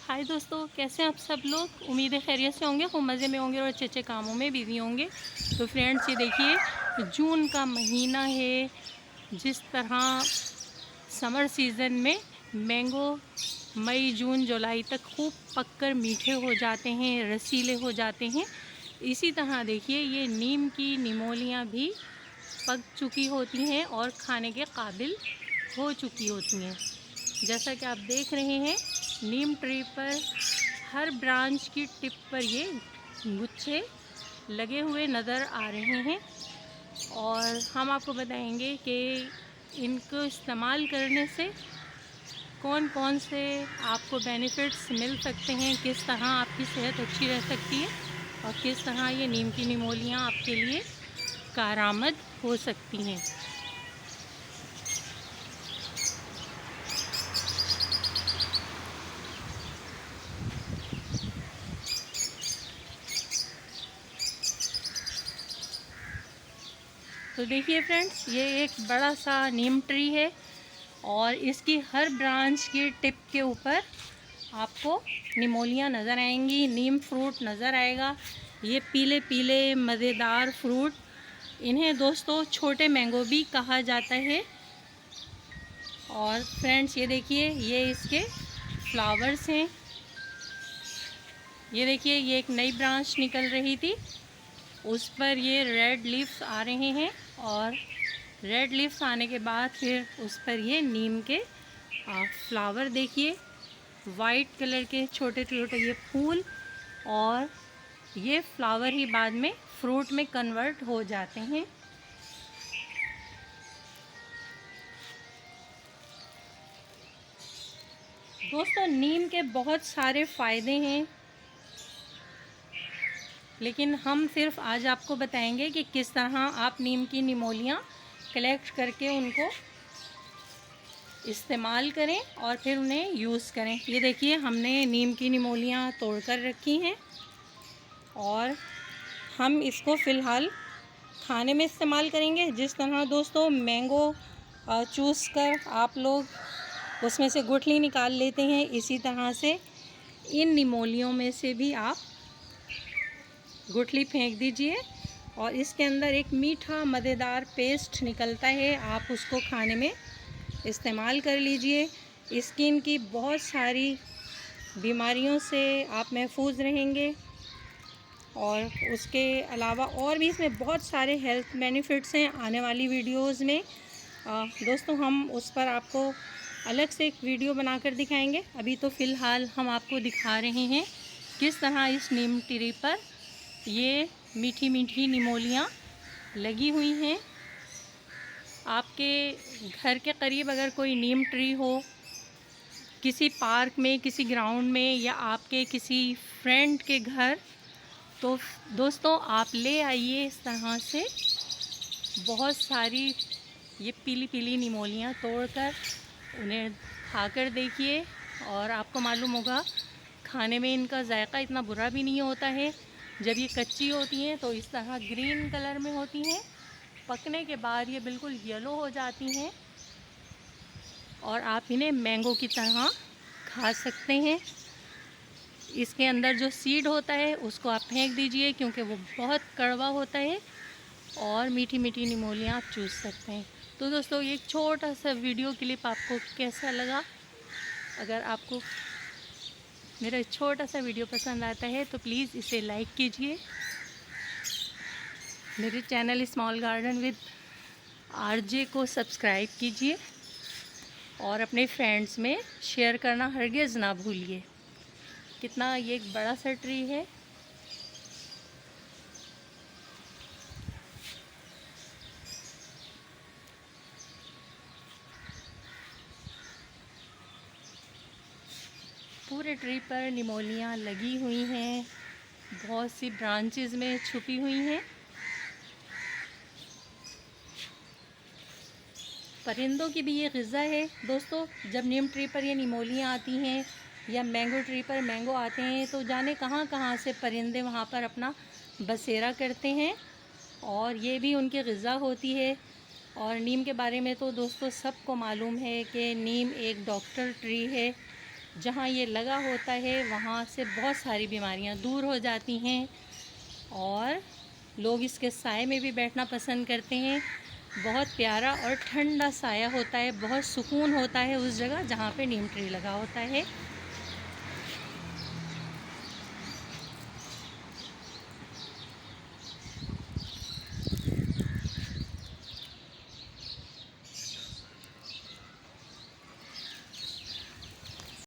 हाय दोस्तों, कैसे हैं आप सब लोग। उम्मीद है खैरियत से होंगे, खूब मज़े में होंगे और अच्छे अच्छे कामों में बिजी होंगे। तो फ्रेंड्स, ये देखिए जून का महीना है। जिस तरह समर सीज़न में मैंगो मई जून जुलाई तक खूब पककर मीठे हो जाते हैं, रसीले हो जाते हैं, इसी तरह देखिए ये नीम की निमोलियाँ भी पक चुकी होती हैं और खाने के काबिल हो चुकी होती हैं। जैसा कि आप देख रहे हैं, नीम ट्री पर हर ब्रांच की टिप पर ये गुच्छे लगे हुए नज़र आ रहे हैं और हम आपको बताएंगे कि इनको इस्तेमाल करने से कौन कौन से आपको बेनिफिट्स मिल सकते हैं, किस तरह आपकी सेहत अच्छी रह सकती है और किस तरह ये नीम की निमोलियाँ आपके लिए कारआमद हो सकती हैं। तो देखिए फ्रेंड्स, ये एक बड़ा सा नीम ट्री है और इसकी हर ब्रांच की टिप के ऊपर आपको निमोलियाँ नज़र आएंगी, नीम फ्रूट नज़र आएगा। ये पीले पीले मज़ेदार फ्रूट, इन्हें दोस्तों छोटे मैंगो भी कहा जाता है। और फ्रेंड्स, ये देखिए ये इसके फ्लावर्स हैं। ये देखिए ये एक नई ब्रांच निकल रही थी, उस पर ये रेड लीव्स आ रहे हैं और रेड लीव्स आने के बाद फिर उस पर ये नीम के फ्लावर देखिए, वाइट कलर के छोटे छोटे ये फूल, और ये फ्लावर ही बाद में फ्रूट में कन्वर्ट हो जाते हैं। दोस्तों, नीम के बहुत सारे फ़ायदे हैं, लेकिन हम सिर्फ आज आपको बताएंगे कि किस तरह आप नीम की निमोलियाँ कलेक्ट करके उनको इस्तेमाल करें और फिर उन्हें यूज़ करें। ये देखिए हमने नीम की निमोलियाँ तोड़ कर रखी हैं और हम इसको फ़िलहाल खाने में इस्तेमाल करेंगे। जिस तरह दोस्तों मैंगो चूस कर आप लोग उसमें से गुठली निकाल लेते हैं, इसी तरह से इन निमोलियों में से भी आप गुठली फेंक दीजिए और इसके अंदर एक मीठा मज़ेदार पेस्ट निकलता है, आप उसको खाने में इस्तेमाल कर लीजिए। स्किन की बहुत सारी बीमारियों से आप महफूज रहेंगे और उसके अलावा और भी इसमें बहुत सारे हेल्थ बेनिफिट्स हैं। आने वाली वीडियोस में दोस्तों हम उस पर आपको अलग से एक वीडियो बनाकर दिखाएंगे। अभी तो फ़िलहाल हम आपको दिखा रहे हैं किस तरह इस नीम ट्री पर ये मीठी मीठी निमोलियाँ लगी हुई हैं। आपके घर के करीब अगर कोई नीम ट्री हो, किसी पार्क में, किसी ग्राउंड में, या आपके किसी फ्रेंड के घर, तो दोस्तों आप ले आइए इस तरह से बहुत सारी ये पीली पीली निमोलियाँ तोड़कर उन्हें खाकर देखिए और आपको मालूम होगा खाने में इनका जायका इतना बुरा भी नहीं होता है। जब ये कच्ची होती हैं तो इस तरह ग्रीन कलर में होती हैं, पकने के बाद ये बिल्कुल येलो हो जाती हैं और आप इन्हें मैंगो की तरह खा सकते हैं। इसके अंदर जो सीड होता है उसको आप फेंक दीजिए क्योंकि वो बहुत कड़वा होता है और मीठी मीठी निमोलियाँ आप चूस सकते हैं। तो दोस्तों, ये एक छोटा सा वीडियो क्लिप आपको कैसा लगा? अगर आपको मेरा छोटा सा वीडियो पसंद आता है तो प्लीज़ इसे लाइक कीजिए। मेरे channel small garden with RJ को सब्सक्राइब कीजिए और अपने फ्रेंड्स में शेयर करना हरगिज़ ना भूलिए। कितना ये एक बड़ा सा ट्री है। पूरे ट्री पर निमोलियाँ लगी हुई हैं, बहुत सी ब्रांचेस में छुपी हुई हैं। परिंदों की भी ये ग़िज़ा है दोस्तों। जब नीम ट्री पर ये निमोलियाँ आती हैं या मैंगो ट्री पर मैंगो आते हैं तो जाने कहाँ कहाँ से परिंदे वहाँ पर अपना बसेरा करते हैं और ये भी उनकी ग़िज़ा होती है। और नीम के बारे में तो दोस्तों सबको मालूम है कि नीम एक डॉक्टर ट्री है जहाँ ये लगा होता है वहाँ से बहुत सारी बीमारियाँ दूर हो जाती हैं और लोग इसके साए में भी बैठना पसंद करते हैं। बहुत प्यारा और ठंडा साया होता है, बहुत सुकून होता है उस जगह जहाँ पे नीम ट्री लगा होता है।